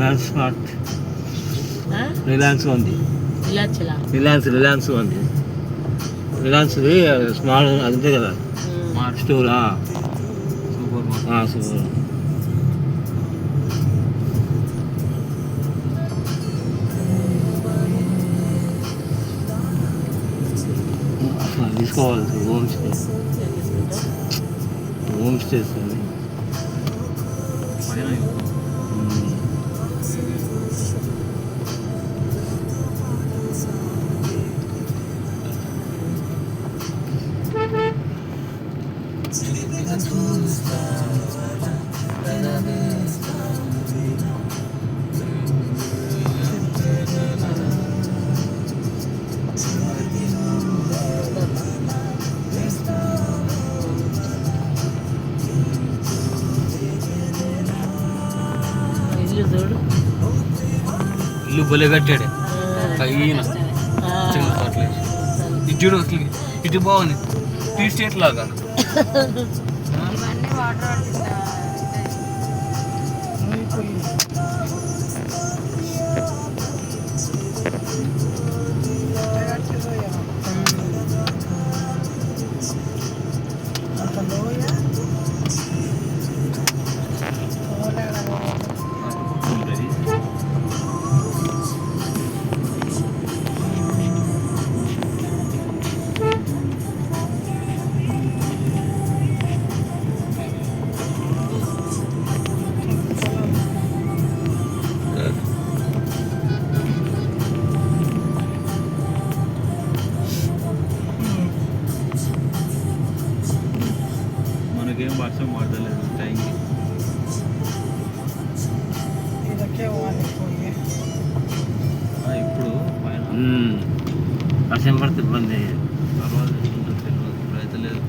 Reliance smart, Reliance ఉంది, Reliance ఉంది, రిలయన్స్ది smart అది ఉంటుంది కదా స్టోర్. సూపర్ తీసుకోవాలి. హోమ్ స్టేస్ అది ఇల్లు బొలే కట్టాడే పైన ఇటు అసలు ఇటు బాగుంది, టీ స్టేట్ లాగా. మనకేం వర్షం పడలేదు టైంకి. ఇప్పుడు వర్షం పడితే ఇబ్బంది, ఇప్పుడైతే లేదు.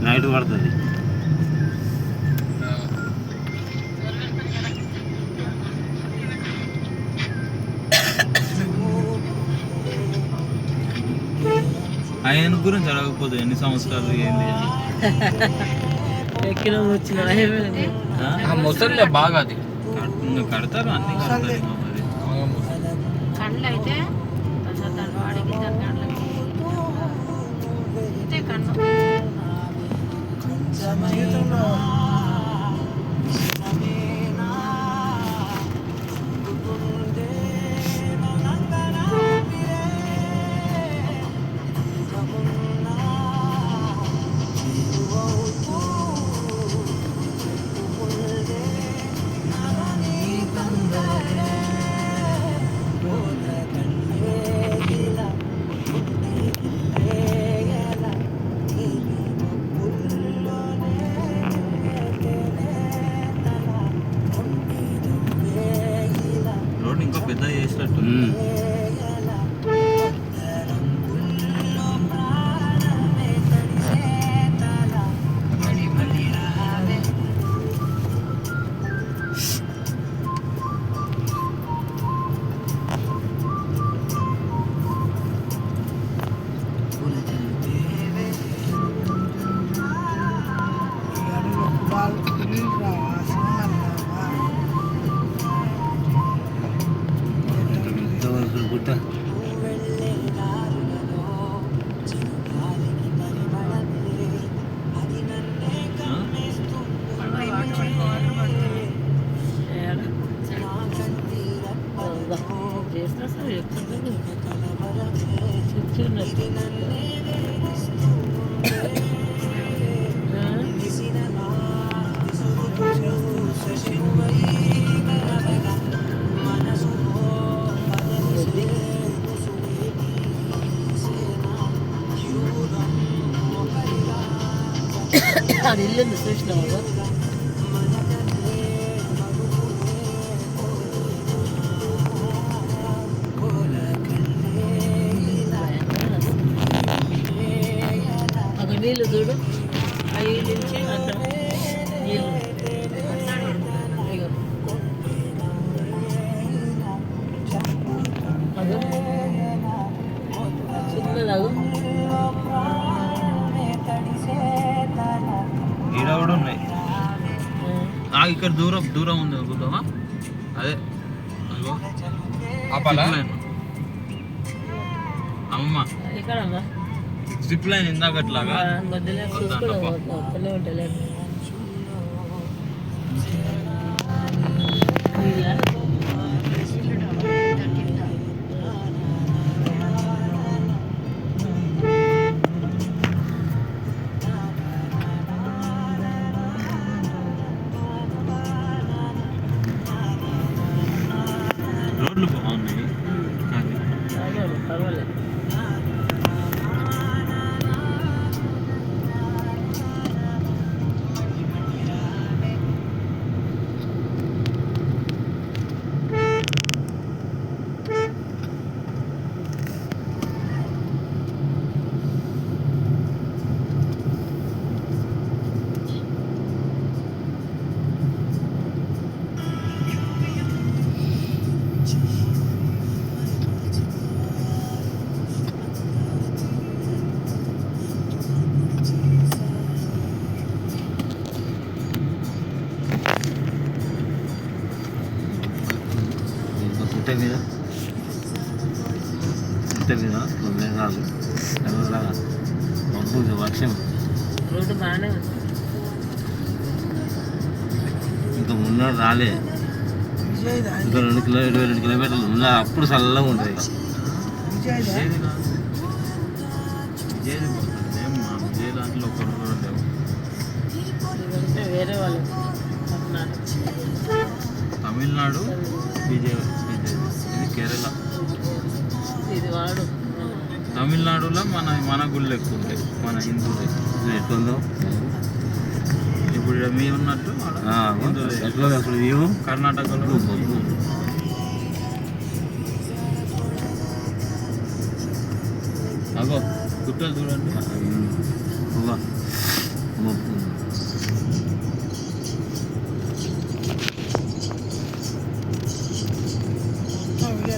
నైట్ పడుతుంది. ఆయన గురించి జరగకపోతే ఎన్ని సంవత్సరాలు ఏంది ఎక్కిన వచ్చిన ముసలిలే బాగా అది కడతారు అన్ని కడతారు. రోడ్ ఇంకా పెద్ద చేసినట్టు. అది ఇల్లు చూసినావా? అక్కడ నీళ్ళు చూడు, అవి నుంచి అక్కడ నీళ్ళు చిన్నదాగు ఈడ ఇక్కడ దూరం ఉంది అనుకుందామా? అదే అదిగో ఆపాలా? zip line. అమ్మమ్మ ఎక్కడమ్మా స్ట్రిప్ లైన్ ఇందాకట్లాగా మధ్యలో చూసుకొని ఒక్కనే ఉంటలే రోడ్లు బాగున్నాయి కానీ పర్వాలేదు వర్షం రోడ్డు బాగానే ఉంది ఇంకా మున్న రాలే ఇంకా 22 కిలోమీటర్లు ఉన్న అప్పుడు చల్లగా ఉంటుంది దాంట్లో ఇదంటే వేరే వాళ్ళు తమిళనాడు విజయ్ ఇది కేరళ ఇది వాడు తమిళనాడులో మన గుళ్ళు ఎక్కువ ఉంటాయి మన హిందువులు ఎట్లుందో ఇప్పుడు మీ ఉన్నట్టు హిందువులు కర్ణాటకలో అగో గుట్టలు చూడండి